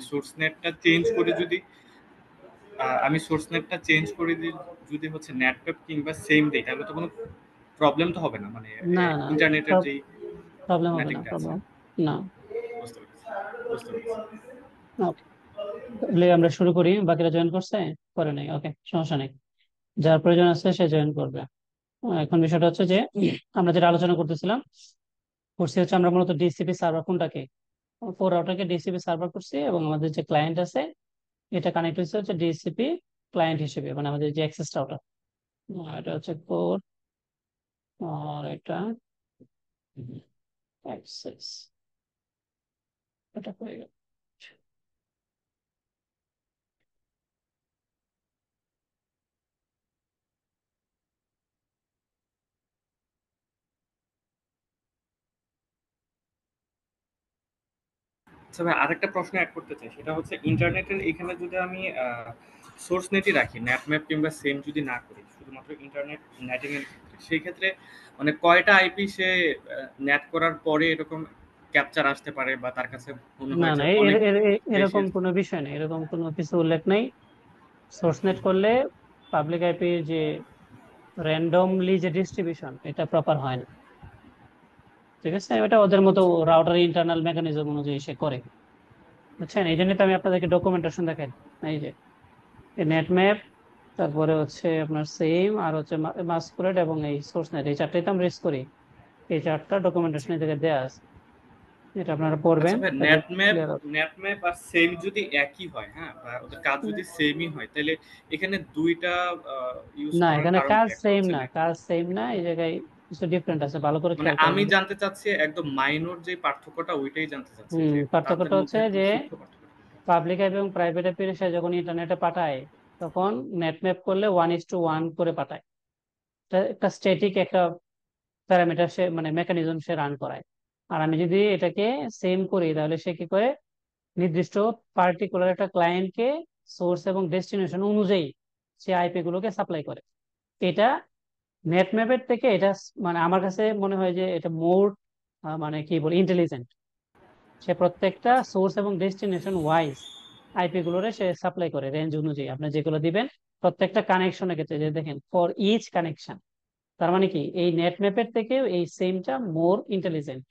Source নেটটা change করে যদি আমি সোর্স নেটটা চেঞ্জ করে দিই, যদি হচ্ছে নেটওয়ার্ক কিংবা সেম দেই, তাহলে তো কোনো প্রবলেম তো হবে না, মানে না না, ইন্টারনেটের যেই প্রবলেম হবে না, ম্যাটিংটা আছে। প্রবলেম না। বুঝতে পেরেছি, বুঝতে পেরেছি। ওকে, তাহলে আমরা শুরু করি। বাকিরা জয়েন করছে? করে নাই, ওকে, সমস্যা নেই। যার প্রয়োজন আছে সে জয়েন করবে। এখন বিষয়টা হচ্ছে যে আমরা যেটা আলোচনা করতেছিলাম, করছি হচ্ছে আমরা মূলত ডিসিপি সার্ভার কোনটাকে, কোর রাউটারকে ডিসিপি সার্ভার করছি, এবং আমাদের যে ক্লায়েন্ট আছে এটা কানেক্ট হচ্ছে হচ্ছে ডিসিপি ক্লায়েন্ট হিসেবে, মানে আমাদের যে অ্যাক্সেস রাউটার। এটা হচ্ছে কোর, আর এটা অ্যাক্সেস, এটা হয়ে গেল। আচ্ছা ভাই, আরেকটা প্রশ্ন অ্যাড করতে চাই, সেটা হচ্ছে ইন্টারনেটের এখানে যদি আমি সোর্স নেটই রাখি, নেট ম্যাপ কিংবা সেম যদি না করি, শুধুমাত্র ইন্টারনেট নেটিং এর ক্ষেত্রে, সেই ক্ষেত্রে মানে কয়টা আইপি সে নেট করার পরে এরকম ক্যাপচার আসতে পারে, বা তার কাছে মনে না হয় না, যে অনেক বেশি? এরকম কোনো বিষয় নেই, এরকম কোনো কিছু উল্লেখ নেই। সোর্স নেট করলে পাবলিক আইপি যে র্যান্ডমলি যে ডিস্ট্রিবিউশন, এটা প্রপার হয় না। ঠিক আছে, এটা ওদের মতো রাউটার ইন্টারনাল মেকানিজম অনুযায়ী সে করে, বুঝছেন? এই জন্যই তো আমি আপনাদেরকে ডকুমেন্টেশন দেখাই। এই যে নেট ম্যাপ, তারপরে হচ্ছে আপনার সেম, আর হচ্ছে মাস্কুরেট এবং এই সোর্স নেট, এই চারটাই তো আমরা ইউজ করি। এই চারটা ডকুমেন্টেশন এই জায়গায় দেওয়া আছে, এটা আপনারা পড়বেন আচ্ছা ভাই, তাহলে নেট ম্যাপ ক্লিয়ার হবে। নেট ম্যাপ আর সেম যদি একই হয়, হ্যাঁ, বা ওদের কাজ যদি সেমই হয়, তাহলে এখানে দুইটা ইউজ না, করার এখানে কারণ কাজ কি? একটা সেম হচ্ছে না, কাজ সেম না, এই জায়গায় কিছু ডিফারেন্ট আছে, ভালো করে মানে খেয়াল করেন। আমি জানতে চাচ্ছি একদম মাইনর যে পার্থক্যটা, ওইটাই জানতে চাচ্ছি যে তাদের পার্থক্যটা হচ্ছে মধ্যে একদম যে সূক্ষ্ম পার্থক্য। পাবলিক আইপি এবং প্রাইভেট আইপি সে যখন ইন্টারনেটে পাঠায়, তখন নেট ম্যাপ করলে 1:1 করে পাঠায়। এটা একটা স্ট্যাটিক একটা প্যারামিটার, সে মানে মেকানিজম সে রান করায়। আর আমি যদি এটাকে সেম করি, তাহলে সে কি করে, নির্দিষ্ট পার্টিকুলার একটা ক্লায়েন্টকে সোর্স এবং ডেস্টিনেশন অনুযায়ী সে আইপি গুলোকে সাপ্লাই করে। এটা নেট ম্যাপের থেকে এটা মানে আমার কাছে মনে হয় যে এটা মোর মানে কি বলি ইন্টেলিজেন্ট। সে প্রত্যেকটা আচ্ছা, সোর্স এবং ডেস্টিনেশন ওয়াইজ আইপি গুলোরে সে সাপ্লাই করে রেঞ্জ অনুযায়ী। আপনি যেগুলো দিবেন প্রত্যেকটা কানেকশনের ক্ষেত্রে, যে দেখেন ফর ইচ কানেকশন, তার মানে কি এই নেট ম্যাপের থেকে এই সেমটা মোর ইন্টেলিজেন্ট।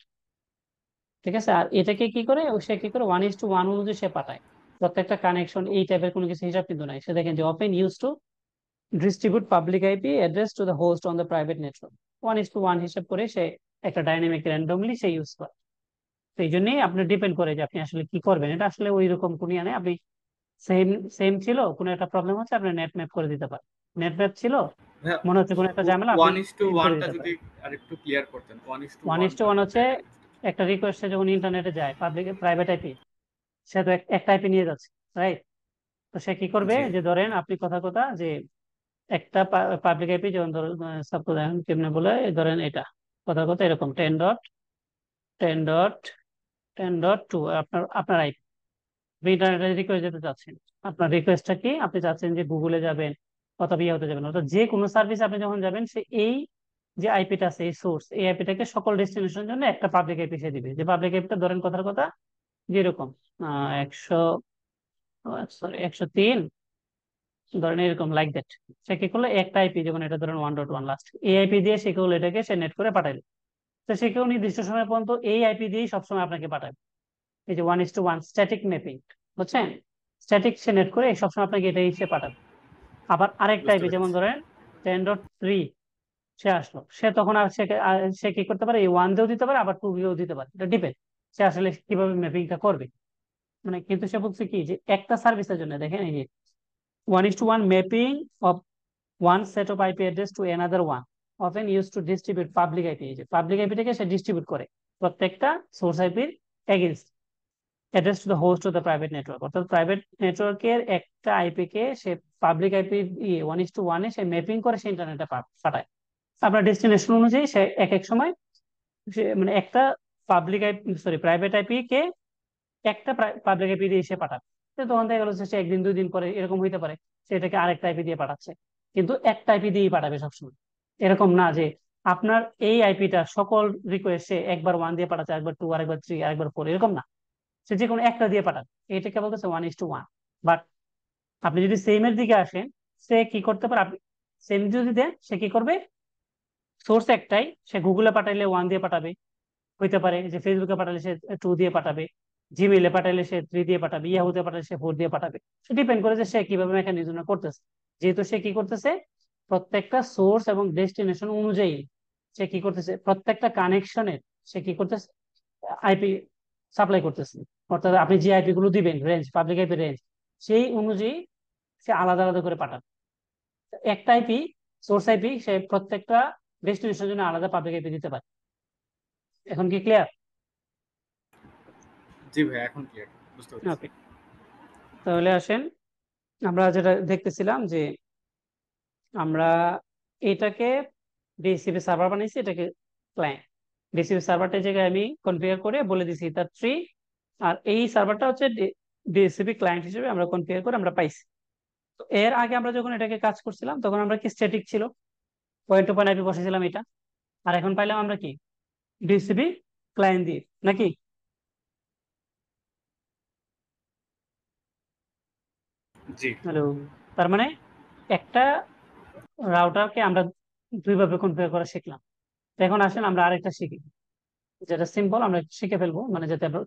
ঠিক আছে, আর এটাকে কি করে সে কি করে 1:1 অনুযায়ী সে পাঠায়। প্রত্যেকটা কানেকশন এই টাইপের কোনো কিছু হিসাব কিন্তু নাই। সে দেখেন যে open use to distribute public IP address to the host on the private network, 1:1 হিসাব করে সে একটা ডাইনামিক র্যান্ডমলি সে ইউজ করে। তো এই জন্যই আপনার ডিপেন্ড করে যে আপনি আসলে কি করবেন। এটা আসলে ওই রকম কোনো ইয়ে নেই। আপনি সেম সেম ছিল, কোনো একটা প্রবলেম হচ্ছে, আপনি নেট ম্যাপ করে দিতে পারেন। নেট ম্যাপ ছিল, ভাইয়া, মনে হচ্ছে কোনো একটা ঝামেলা, আপনি ওয়ান ইস টু চেঞ্জ করে ওয়ানটা দিতে যদি পারেন। আরেকটু ক্লিয়ার করতেন, one is two one is two ওয়ানটা ওয়ান হচ্ছে হচ্ছে কানেক্ট। একটা রিকোয়েস্টে যখন ইন্টারনেটে যায়, পাবলিক প্রাইভেট আইপি, সে তো একটা আইপি নিয়ে যাচ্ছে, রাইট? তো সে কি করবে, জি, যে ধরেন আপনি কথা কথা যে একটা পাবলিক আইপি, যেমন ধরুন সাপোজ এখন কেমনে বলে, ধরেন এটা কথা কথা এরকম 10.10.10.2 আপনার আপনার আইপি, আপনি ইন্টারনেটে রিকোয়েস্ট যেতে চাচ্ছেন। আপনার রিকোয়েস্টটা কি, আপনি চাচ্ছেন যে গুগলে যাবেন অথবা ইয়াহূতে যাবেন, অর্থাৎ যে কোনো সার্ভিস আপনি যখন যাবেন, সে এই যে আইপিটা আছে, এই সোর্স, এই আইপিটাকে সকল ডেস্টিনেশনের জন্য একটা পাবলিক আইপি সে দিবে। যে পাবলিক আইপিটা ধরেন কথার কথা যেরকম 100, সরি 103, ধরেন এরকম লাইক দ্যাট। সে কি করলো, একটা আইপি যেমন এটা ধরেন 1.1 লাস্ট, এই আইপি দিয়ে সে করলো এটাকে সে নেট করে পাঠাইলো। তো সে কেউ নির্দিষ্ট সময় পর্যন্ত এই আইপি দিয়েই সবসময় আপনাকে পাঠাবে। এই যে 1:1 স্ট্যাটিক ম্যাপিং, বুঝছেন? স্ট্যাটিক সে নেট করে সবসময় আপনাকে এটাই সে পাঠাবে। আবার আরেকটা বুঝতে আইপি যেমন পেরেছি। ধরেন 10.3 সে আসলো, সে তখন আর সে কি করতে পারে, এই 1 দিয়েও দিতে পারে, আবার 2 দিয়েও দিতে পারে, এটা ডিপেন্ড সে আসলে কিভাবে ম্যাপিংটা করবে। মানে কিন্তু সে বলছে কি, যে একটা সার্ভিসের জন্য দেখেন এই যে 1:1 mapping of one set of IP address to another one often use to distribute public IP. এই যে পাবলিক আইপিটাকে সে ডিস্ট্রিবিউট করে প্রত্যেকটা সোর্স আইপির against address to the host of the private network, অর্থাৎ প্রাইভেট নেটওয়ার্কের একটা আইপি কে সে পাবলিক আইপি 1:1 সে ম্যাপিং করে সে ইন্টারনেটে পাঠায়। আপনার ডেস্টিনেশন অনুযায়ী সে এক এক সময় সে মানে একটা public IP, sorry private IP কে একটা পাবলিক আইপি দিয়ে সে পাঠাবে। তো তখন দেখা গেল যে সে একদিন দুই দিন পরে এরকম হইতে পারে সে এটাকে আরেকটা আইপি দিয়ে পাঠাচ্ছে, কিন্তু একটা আইপি দিয়েই পাঠাবে সবসময়। এরকম না যে আপনার এই আইপিটা সকল রিকোয়েস্টে একবার 1 দিয়ে পাঠাচ্ছে, একবার 2, আরেকবার 3, আরেকবার 4, এরকম না। সে যে কোনো একটা দিয়ে পাঠাবে, এটাকে বলতেছে 1:1। বাট আপনি যদি সেম এর দিকে আসেন, সে কি করতে পারে, আপনি সেম যদি দেন সে কি করবে, সোর্স একটাই, সে গুগলে পাঠাইলে 1 দিয়ে পাঠাবে, হইতে পারে যে ফেসবুকে পাঠালে সে 2 দিয়ে পাঠাবে, জিমেইলে পাঠালে সে 3 দিয়ে পাঠাবে, ইয়াহুতে পাঠালে সে 4 দিয়ে পাঠাবে। সে ডিপেন্ড করে যে সে কিভাবে মেকানিজম করতেছে। যেহেতু সে কি করতেছে, প্রত্যেকটা সোর্স এবং ডেস্টিনেশন অনুযায়ী সে কি করতেছে, প্রত্যেকটা কানেকশনের সে কি করতেছে, আইপি সাপ্লাই করতেছে। অর্থাৎ আপনি যে আইপি গুলো দিবেন, রেঞ্জ, পাবলিক আইপি রেঞ্জ, সেই অনুযায়ী সে আলাদা আলাদা করে পাঠাবে। একটা আইপি, সোর্স আইপি, সে প্রত্যেকটা ডেস্টিনেশনের জন্য আলাদা পাবলিক আইপি দিতে পারে। এখন কি ক্লিয়ার? জি ভাই, এখন ক্লিয়ার, বুঝতে পারছি। ওকে, তাহলে আসেন আমরা যেটা দেখতেছিলাম যে আমরা এটাকে ডিএসসিপি সার্ভার বানাইছি, এটাকে ক্লায়েন্ট। ডিএসসিপি সার্ভারটা জায়গায় আমি কনফিগার করে বলে দিছি তার 3, আর এই সার্ভারটা হচ্ছে ডিএসসিপি ক্লায়েন্ট হিসেবে আমরা কনফিগার করে আমরা পাইছি। তো এর আগে আমরা যখন এটাকে কাজ করছিলাম তখন আমরা কি স্ট্যাটিক ছিল, পয়েন্ট টু পয়েন্ট আইপি বসেছিলাম এটা। আর এখন পাইলাম আমরা কি ডিএসসিপি ক্লায়েন্ট দিয়ে, নাকি? জি। হ্যালো। তার মানে একটা রাউটারকে আমরা দুইভাবে কনফিগার করা শিখলাম। তো এখন আসেন আমরা আরেকটা শিখি, যেটা সিম্পল আমরা শিখে ফেলবো, মানে যাতে আমরা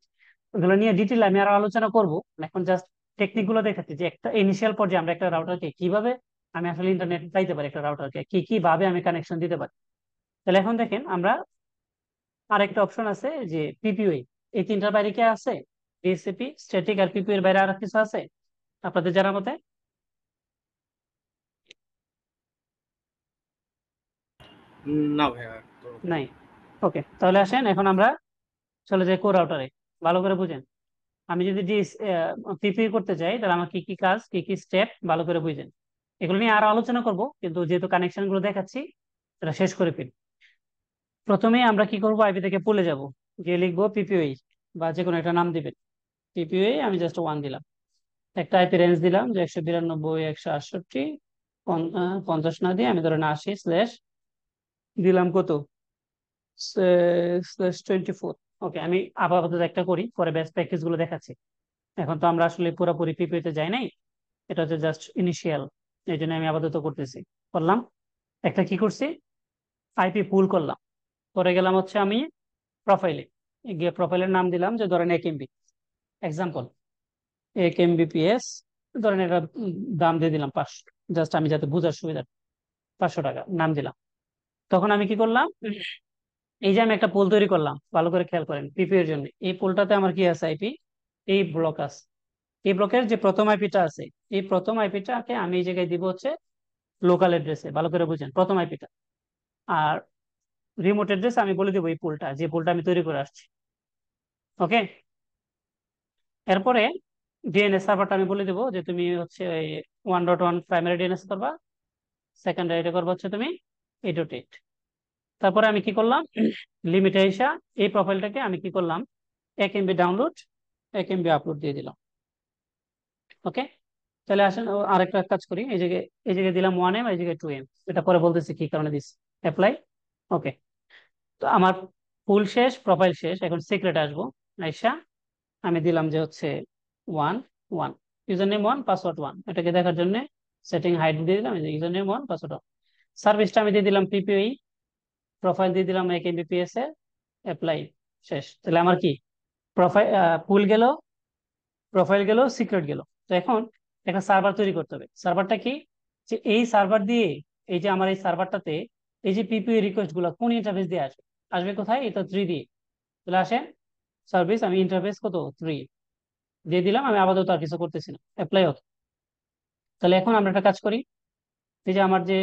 ওগুলো নিয়ে ডিটেল আমি আরো আলোচনা করবো। এখন জাস্ট টেকনিক গুলো দেখাচ্ছি যে একটা ইনিশিয়াল পর্যায়ে আমরা একটা রাউটারকে কিভাবে আমি আসলে ইন্টারনেট পাইতে পারি, একটা রাউটারকে কি কি ভাবে আমি কানেকশন দিতে পারি। তাহলে এখন দেখেন আমরা আরেকটা অপশন আছে যে পিপিওই। এই তিনটার বাইরে কি আছে? ডিএসসিপি, স্ট্যাটিক আর পিপিও এর বাইরে আর কিছু আছে আপনাদের জানার মতে? না ভাইয়া, তো নাই। ওকে, তাহলে আসেন এখন আমরা চলে যাই কো রাউটারে। ভালো করে বুঝেন, আমি যদি পিপিই করতে চাই তাহলে আমার কি কি কাজ, কি কি স্টেপ ভালো করে বুঝেন। এগুলো নিয়ে আরো আলোচনা করব, কিন্তু যেহেতু কানেকশন গুলো দেখাচ্ছি সেটা শেষ করে ফেলি। প্রথমে আমরা কি করব, আইপি থেকে পুলে যাব, গিয়ে লিখবো পিপিওই, বা যে কোনো একটা নাম দিবেন। পিপিওই আমি জাস্ট 1 দিলাম, একটা আইপি রেঞ্জ দিলাম যে 192.168, 50 না দিয়ে আমি ধরেন 80 দিলাম কত, /24। ওকে, আমি আপাতত একটা করি, পরে বেস্ট প্র্যাকটিস গুলো দেখাচ্ছি। এখন তো আমরা আসলে পুরোপুরি পিপিতে যাই নাই, এটা হচ্ছে জাস্ট ইনিশিয়াল, এই জন্য আমি আপাতত করতেছি। করলাম, একটা কি করছি, আইপি পুল করলাম। পরে গেলাম হচ্ছে আমি প্রোফাইলে, গিয়ে প্রোফাইলের নাম দিলাম যে ধরেন 1 MB, এক্সাম্পল 1 MBPS, ধরেন এটা দাম দিয়ে দিলাম 500, জাস্ট আমি যাতে বোঝার সুবিধা, 500 টাকা নাম দিলাম। তখন আমি কি করলাম, এই যে আমি একটা পোল তৈরি করলাম, ভালো করে খেয়াল করেন, পিপি এর জন্য এই পোলটাতে আমার কি আছে, আইপি, এই ব্লক আছে। এই ব্লকের যে প্রথম আইপিটা আছে, এই প্রথম আইপিটাকে আমি এই জায়গায় দিব হচ্ছে লোকাল অ্যাড্রেসে, ভালো করে বুঝেন, প্রথম আইপিটা। আর রিমোট অ্যাড্রেস আমি বলে দেবো এই পোলটা, যে পোলটা আমি তৈরি করে আসছি। ওকে, এরপরে ডিএনএস সার্ভারটা আমি বলে দেবো যে তুমি হচ্ছে 1.1 প্রাইমারি ডিএনএস করবা, সেকেন্ডারিটা করবা হচ্ছে তুমি 8.8। তারপরে আমি কি করলাম, লিমিটে এসে এই প্রোফাইলটাকে আমি কি করলাম, 1 MB ডাউনলোড, 1 MB আপলোড দিয়ে দিলাম। ওকে, তাহলে আসেন আরেকটা কাজ করি, এই জায়গায় দিলাম 1M, এই জায়গায় 2M, এটা পরে বলতেছি কি কারণে দিচ্ছি। অ্যাপ্লাই। ওকে, তো আমার ফুল শেষ, প্রোফাইল শেষ, এখন সিক্রেট আসবো। আইসা আমি দিলাম যে হচ্ছে 1 1, ইউজার নেম 1, পাসওয়ার্ড 1, এটাকে দেখার জন্য সেটিং হাইড দিয়ে দিলাম, ইউজার নেম 1, পাসওয়ার্ড 1। সার্ভিসটা আমি দিয়ে দিলাম পিপিই, প্রোফাইল দিয়ে দিলাম 1 MBPS এর, অ্যাপ্লাই। শেষ। তাহলে আমার কি প্রোফাইল, পুল গেল, প্রোফাইল গেল, সিক্রেট গেল। তো এখন একটা সার্ভার তৈরি করতে হবে। সার্ভারটা কি, যে এই সার্ভার দিয়ে, এই যে আমার এই সার্ভারটাতে এই যে পিপিই রিকোয়েস্ট গুলো কোন ইন্টারফেস দিয়ে আসবে, আসবে কোথায়, এটা 3 দিয়ে। তাহলে আসেন সার্ভিস, আমি ইন্টারফেস কত 3 দিয়ে দিলাম, আমি আপাতত আর কিছু করতেছি না, অ্যাপ্লাই হতো। তাহলে এখন আমরা একটা কাজ করি, এই যে আমার যে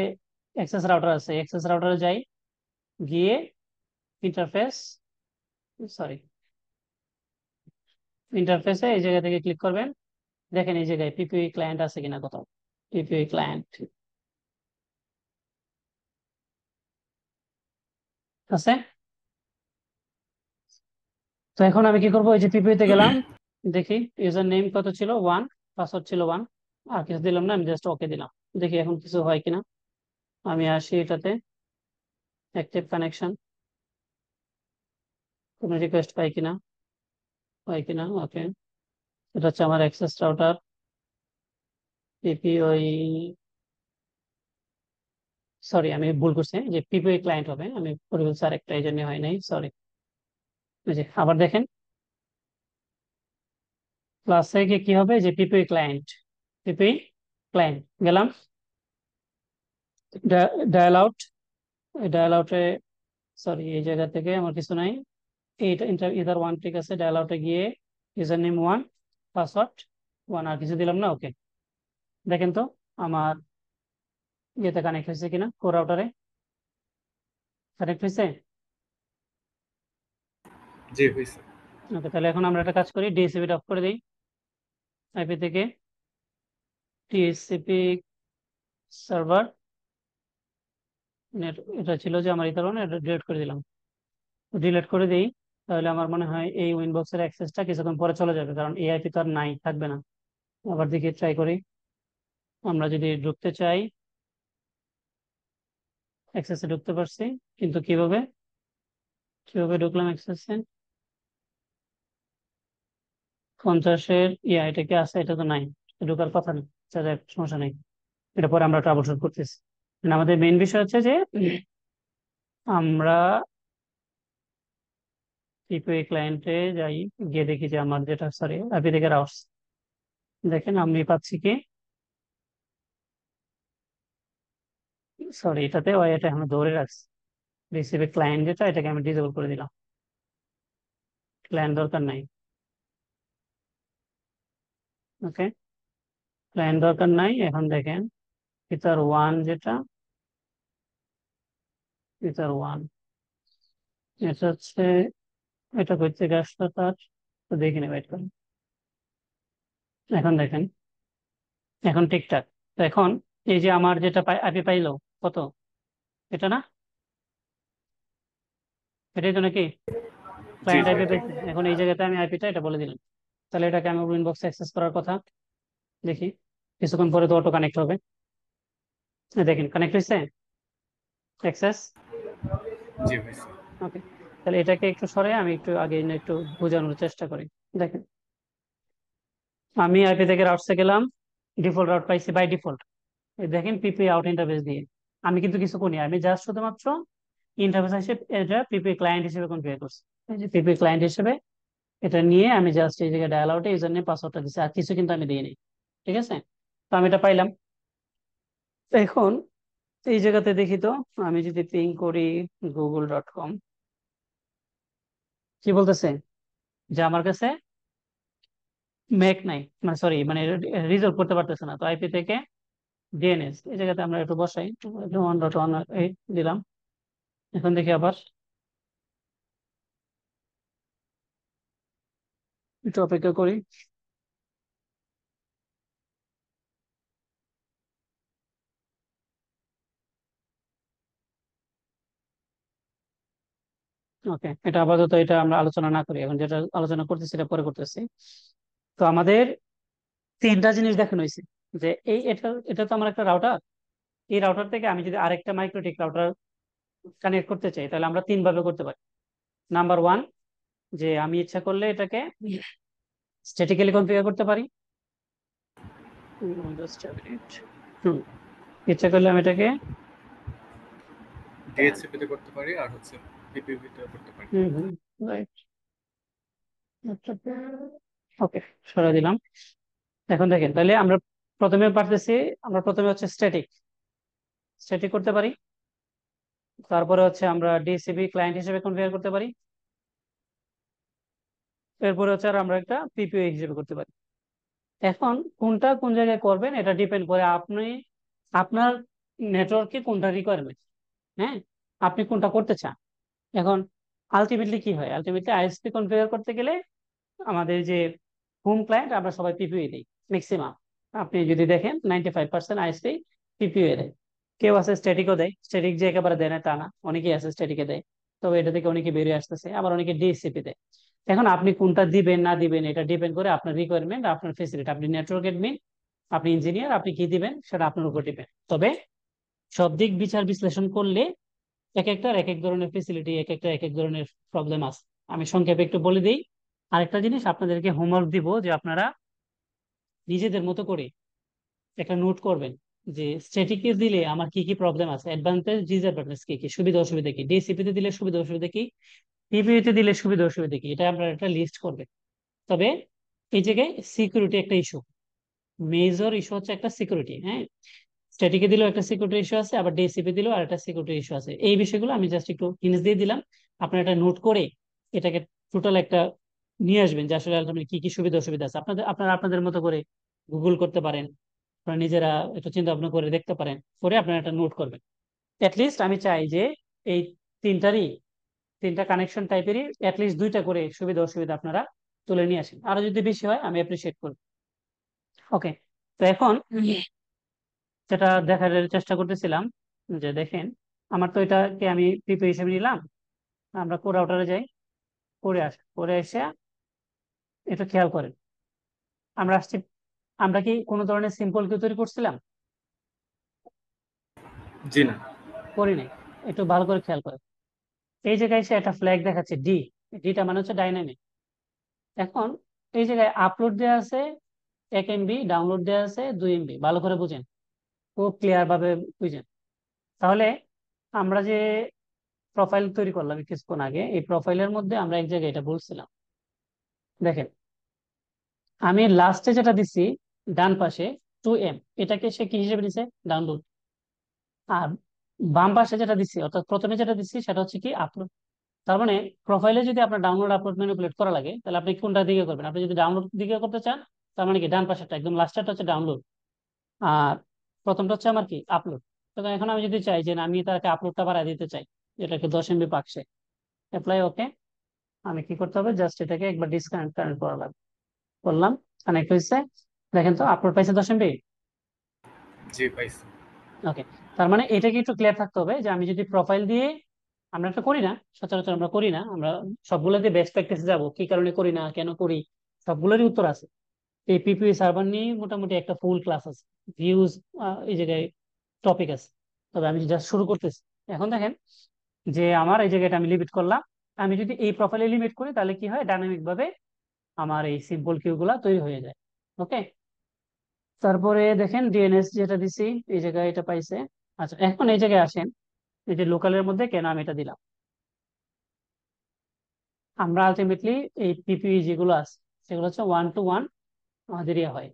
অ্যাক্সেস রাউটার আছে, অ্যাক্সেস রাউটারে যাই, গিয়ে ইন্টারফেস, সরি, ইন্টারফেসে এই জায়গা থেকে ক্লিক করবেন। দেখেন এই জায়গায় পিপিই ক্লায়েন্ট আছে কিনা কোথাও, পিপিই ক্লায়েন্ট আছে। তো এখন আমি কি করবো, এই যে পিপিই তে গেলাম, দেখি ইউজার নেম কত ছিল 1, পাসওয়ার্ড ছিল 1, আর কিছু দিলাম না, আমি জাস্ট ওকে দিলাম। দেখি এখন কিছু হয় কিনা। আমি আসি এটাতে, অ্যাক্টিভ কানেকশন, কোনো রিকোয়েস্ট পাই কিনা। হয় কিনা। ওকে, এটা হচ্ছে আমার অ্যাক্সেস রাউটার পিপিওই, সরি আমি ভুল করছি, যে পিপিওই ক্লায়েন্ট হবে, আমি করে বলছি আরেকটা, এই জন্য হয় নাই, সরি। এই যে আবার দেখেন ক্লাসে গিয়ে কি হবে, যে পিপিওই ক্লায়েন্ট, পিপিওই ক্লায়েন্ট গেলাম, ডায়াল আউট, ডায়াল আউটে, সরি এই জায়গা থেকে আমার কিছু নাই, এইটা ইন্টার ওয়ান, ঠিক আছে, ডায়াল আউটে গিয়ে user name one, password one, আর কিছু দিলাম না। ওকে, দেখেন তো আমার ইয়েতে কানেক্ট হয়েছে কিনা, কোর রাউটারে কানেক্ট হয়েছে। জি হয়েছে। ওকে, তাহলে এখন আমরা একটা কাজ করি, ডিএসসিপি অফ করে দিই, আইপি থেকে ডিএসসিপি সার্ভার নেট, এটা ছিল যে আমার এই কারণে এটা ডিলিট করে দিলাম, ডিলিট করে দিই। তাহলে আমার মনে হয় এই উইনবক্সের অ্যাক্সেসটা কিছুক্ষণ পরে চলে যাবে, কারণ এই আইপি তো আর নাই, থাকবে না। আবার দেখি ট্রাই করি, আমরা যদি ঢুকতে চাই অ্যাক্সেসে ঢুকতে পারছি, কিন্তু কিভাবে, কিভাবে ঢুকলাম অ্যাক্সেসে, 50-এর এটা কি আছে, এটা তো নাই, ঢোকার কথা নেই। আচ্ছা যাক, সমস্যা নেই, এটা পরে আমরা ট্রাবল শুট করতেছি। মানে আমাদের মেইন বিষয় হচ্ছে যে আমরা পিপিআই ক্লায়েন্টে যাই, গিয়ে দেখি যে আমার যেটা, সরি আইপি থেকে রাউটস, দেখেন আমি পাচ্ছি কি, সরি এটাতে ওই এটা আমরা ধরে রাখছি, রিসিভ ক্লায়েন্ট যেটা, এটাকে আমি ডিসেবল করে দিলাম, ক্লায়েন্ট দরকার নাই। ওকে, ক্লায়েন্ট দরকার নাই। এখন দেখেন ইথার ওয়ান যেটা, ইথার ওয়ান, এটা হচ্ছে, এটা করতে গেছে তার, তো দেখি না, ওয়েট করেন। এখন দেখেন, এখন ঠিকঠাক। তো এখন এই যে আমার যেটা আইপি পাইলো কত, এটা না, এটাই তো নাকি জি ক্লায়েন্ট জি আইপি এটাই। পাইছে। এখন এই জায়গাতে আমি আইপিটা এটা বলে দিলাম, তাহলে এটাকে আমি ইনবক্স অ্যাক্সেস করার কথা, দেখি কিছুক্ষণ পরে তো অটো কানেক্ট হবে। দেখেন কানেক্ট হয়েছে অ্যাক্সেস। জি হয়েছে। ওকে, তাহলে এটাকে একটু সরে আমি একটু আগে একটু বোঝানোর চেষ্টা করি। দেখেন আমি আইপি থেকে রাউটসে গেলাম, ডিফল্ট রাউট পাইছি বাই ডিফল্ট, দেখেন পিপি আউট ইন্টারফেস দিয়ে, আমি কিন্তু কিছু করি আমি জাস্ট শুধুমাত্র ইন্টারফেস হিসেবে এটা পিপি ক্লায়েন্ট হিসেবে কনফিগার করছি। এই যে পিপি ক্লায়েন্ট হিসেবে এটা নিয়ে আমি জাস্ট এই জায়গায় ডায়াল আউটে ইউজার নেম পাসওয়ার্ডটা দিচ্ছি, আর কিছু কিন্তু আমি দিইনি। ঠিক আছে, তো আমি এটা পাইলাম। এখন এই জায়গাতে দেখি তো, আমি যদি পিং করি google.com, কি বলতেছে, যে আমার কাছে ম্যাক নাই, মানে সরি মানে রিজলভ করতে পারতেছে না। তো আইপি থেকে ডিএনএস, এই জায়গাতে আমরা একটু বসাই, 1.1 দিলাম। এখন দেখি আবার, একটু অপেক্ষা করি। ওকে, এটা আপাতত এটা আমরা আলোচনা না করি, এখন যেটা আলোচনা করতেছি এটা পরে করতেছি। তো আমাদের তিনটা জিনিস দেখানো হয়েছে, যে এই এটা এটা তো আমার একটা রাউটার, এই রাউটার থেকে আমি যদি আরেকটা মাইক্রোটিক রাউটার কানেক্ট করতে চাই, তাহলে আমরা তিন ভাবে করতে পারি। নাম্বার ওয়ান, যে আমি ইচ্ছা করলে এটাকে স্ট্যাটিক্যালি কনফিগার করতে পারি। Just a minute. হুম, ইচ্ছা করলে আমি এটাকে, ডিএইচসিপি তে করতে পারি আর হচ্ছে পিপিভি তে করতে পারি। হুম হুম, রাইট, ওকে, সরাই দিলাম। এখন দেখেন তাহলে আমরা প্রথমে পারতেছি, আমরা প্রথমে হচ্ছে স্ট্যাটিক, স্ট্যাটিক করতে পারি। তারপরে হচ্ছে আমরা ডিসিপি ক্লায়েন্ট হিসেবে কনফিগার করতে পারি। এরপরে হচ্ছে আর আমরা একটা পিপিও হিসেবে করতে পারি। এখন কোনটা কোন জায়গায় করবেন এটা ডিপেন্ড করে আপনি, আপনার নেটওয়ার্কে কোনটা রিকোয়ারমেন্ট, হ্যাঁ, আপনি কোনটা করতে চান। এখন আলটিমেটলি কি হয়, আলটিমেটলি আইএসপি কনফিগার করতে গেলে আমাদের যে হোম ক্লায়েন্ট আমরা সবাই পিপিও দিই ম্যাক্সিমাম। আপনি যদি দেখেন 95% আইএসপি পিপিও দেয়। কেউ আছে স্ট্যাটিকও দেয়, স্ট্যাটিক যে একেবারে দেয় না তা না, অনেকেই আছে স্ট্যাটিকে দেয়, তবে এটা থেকে অনেকে বেরিয়ে আসতেছে, আবার অনেকে ডিএসসিপি দেয়। এখন আপনি কোনটা দিবেন না দিবেন এটা ডিপেন্ড করে আপনার রিকোয়ারমেন্ট, আপনার ফেসিলিটি, আপনি নেটওয়ার্ক অ্যাডমিন, আপনি ইঞ্জিনিয়ার, আপনি কি দিবেন সেটা আপনার উপর ডিপেন্ড। তবে সব দিক বিচার বিশ্লেষণ করলে এক একটার এক এক ধরনের ফেসিলিটি, এক একটা এক এক ধরনের প্রবলেম আছে। আমি সংক্ষেপে একটু বলে দিই, আরেকটা জিনিস আপনাদেরকে হোমওয়ার্ক দিব, যে আপনারা নিজেদের মতো করে একটা নোট করবেন যে স্ট্যাটিকে দিলে আমার কি কি প্রবলেম আছে, অ্যাডভান্টেজ ডিসঅ্যাডভান্টেজ কি কি, সুবিধা অসুবিধা কি, ডিসিপি তে দিলে সুবিধা অসুবিধা কি, পিপিইউ তে দিলে সুবিধা অসুবিধা কি, এটা আপনারা একটা লিস্ট করবেন। তবে এই জায়গায় সিকিউরিটি একটা ইস্যু, মেজর ইস্যু হচ্ছে একটা সিকিউরিটি। হ্যাঁ, স্ট্যাটিকে দিলেও একটা সিকিউরিটি ইস্যু আছে, আবার ডিসিপি দিলেও আর একটা সিকিউরিটি ইস্যু আছে। এই বিষয়গুলো আমি জাস্ট একটু হিন্টস দিয়ে দিলাম, আপনারা এটা নোট করে এটাকে টোটাল একটা নিয়ে আসবেন যে আসলে আলটিমেটলি কি কি সুবিধা অসুবিধা আছে। আপনারা আপনাদের মতো করে গুগল করতে পারেন, আপনারা নিজেরা একটু চিন্তা ভাবনা করে দেখতে পারেন, করে আপনারা একটা নোট করবেন। লিস্ট আমি চাই যে এই তিনটারই, তিনটা কানেকশন টাইপেরই লিস্ট দুইটা করে সুবিধা অসুবিধা আপনারা তুলে নিয়ে আসেন। আরো যদি বেশি হয় আমি অ্যাপ্রিসিয়েট করব। ওকে, তো এখন যেটা দেখার চেষ্টা করতেছিলাম, যে দেখেন আমার তো এটাকে আমি পিপি হিসেবে নিলাম। আমরা কোড আউটারে যাই, করে এসে এটা খেয়াল করেন, আমরা আসছি, আমরা কি কোনো ধরনের সিম্পল কিউ তৈরি করছিলাম? জি না। করি নাই। একটু ভালো করে খেয়াল করেন, এই জায়গায় এসে একটা ফ্ল্যাগ দেখাচ্ছে ডি, ডিটা মানে হচ্ছে ডাইনামিক। এখন এই জায়গায় আপলোড দেওয়া আছে 1 MB, ডাউনলোড দেওয়া আছে 2 MB, ভালো করে বুঝেন, খুব ক্লিয়ার ভাবে বুঝেন। তাহলে আমরা যে প্রোফাইল তৈরি করলাম কিছুক্ষণ আগে, এই প্রোফাইলের মধ্যে আমরা এক জায়গায় এটা বলছিলাম, দেখেন আমি লাস্টে যেটা দিচ্ছি ডান পাশে 2M, এটাকে সে কি হিসেবে দিছে? ডাউনলোড। আর বাম পাশে যেটা দিচ্ছি, অর্থাৎ প্রথমে যেটা দিচ্ছি সেটা হচ্ছে কি আপলোড। তার মানে প্রোফাইলে যদি আপনার ডাউনলোড আপলোড ম্যানিপুলেট করা লাগে, তাহলে আপনি কোনটা দিকে করবেন? আপনি যদি ডাউনলোড দিকে করতে চান, তার মানে কি ডান পাশেরটা একদম লাস্টেরটা হচ্ছে ডাউনলোড, আর প্রথমটা হচ্ছে আমার কি আপলোড। তো এখন আমি যদি চাই যে না, আমি তাকে আপলোডটা বাড়ায় দিতে চাই, যেটাকে 10 MB পাকছে, অ্যাপ্লাই ওকে। আমি কি করতে হবে? জাস্ট এটাকে একবার ডিসকানেক্ট কানেক্ট করা লাগবে, করলাম, কানেক্ট হয়েছে। দেখেন তো আপলোড পাইছে 10 MB। জি পাইছি। ওকে, তার মানে এটাকে একটু ক্লিয়ার থাকতে হবে যে আমি যদি প্রোফাইল দিয়ে, আমরা একটা করি না, সচরাচর আমরা করি না, আমরা সবগুলোতে বেস্ট প্র্যাকটিসে যাব, কি কারণে করি না, কেন করি, সবগুলোরই উত্তর আছে। এই পিপিএ সার্ভার নিয়ে মোটামুটি একটা ফুল ক্লাস আছে, ভিউজ এই জায়গায় টপিক আছে। তবে আমি জাস্ট শুরু করতেছি। এখন দেখেন যে আমার এই জায়গাটা আমি লিমিট করলাম, আমি যদি এই প্রোফাইলে লিমিট করি তাহলে কি হয়, ডাইনামিক ভাবে আমার এই সিম্পল কিউ গুলা তৈরি হয়ে যায়। ওকে, তারপরে দেখেন ডিএনএস যেটা দিছি, এই জায়গায় এটা পাইছে। আচ্ছা, এখন এই জায়গায় আসেন, এই যে লোকালের মধ্যে কেন আমি এটা দিলাম। আমরা আলটিমেটলি এই পিপিই যেগুলো আছে সেগুলো হচ্ছে 1 to 1 আমাদের ইয়ে হয়,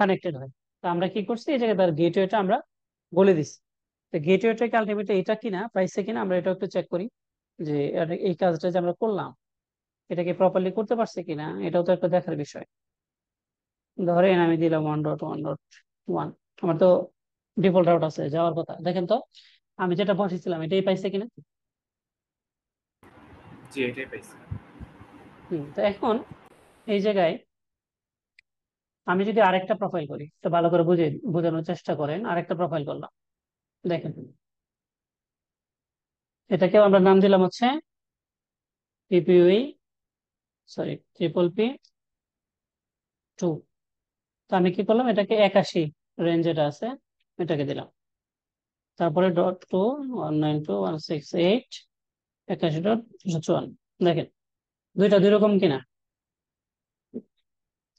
কানেক্টেড হয়। তো আমরা কি করছি, এই জায়গায় তার গেটওয়েটা আমরা বলে দিচ্ছি। তো গেটওয়েটাকে আলটিমেটলি এটা কিনা পাইছে কিনা আমরা এটা একটু চেক করি, যে এই কাজটা যে আমরা করলাম এটাকে প্রপারলি করতে পারছে কিনা, এটাও তো একটা দেখার বিষয়। ধরেন আমি দিলাম 1.1.1, আমার তো ডিফল্ট আউট আছে যাওয়ার কথা, দেখেন তো আমি যেটা বসেছিলাম এটাই পাইছে কিনা। জি এটাই পাইছি। তো এখন এই জায়গায় আমি যদি আরেকটা প্রোফাইল করি, তো ভালো করে বোঝানোর চেষ্টা করেন, আরেকটা প্রোফাইল করলাম, দেখেন এটাকেও আমরা নাম দিলাম হচ্ছে পিপিইউ, সরি PPP-2। তো আমি কি করলাম, এটাকে 81 রেঞ্জ যেটা আছে এটাকে দিলাম, তারপরে .2 192.168, 81.254। দেখেন দুইটা দুই রকম কিনা,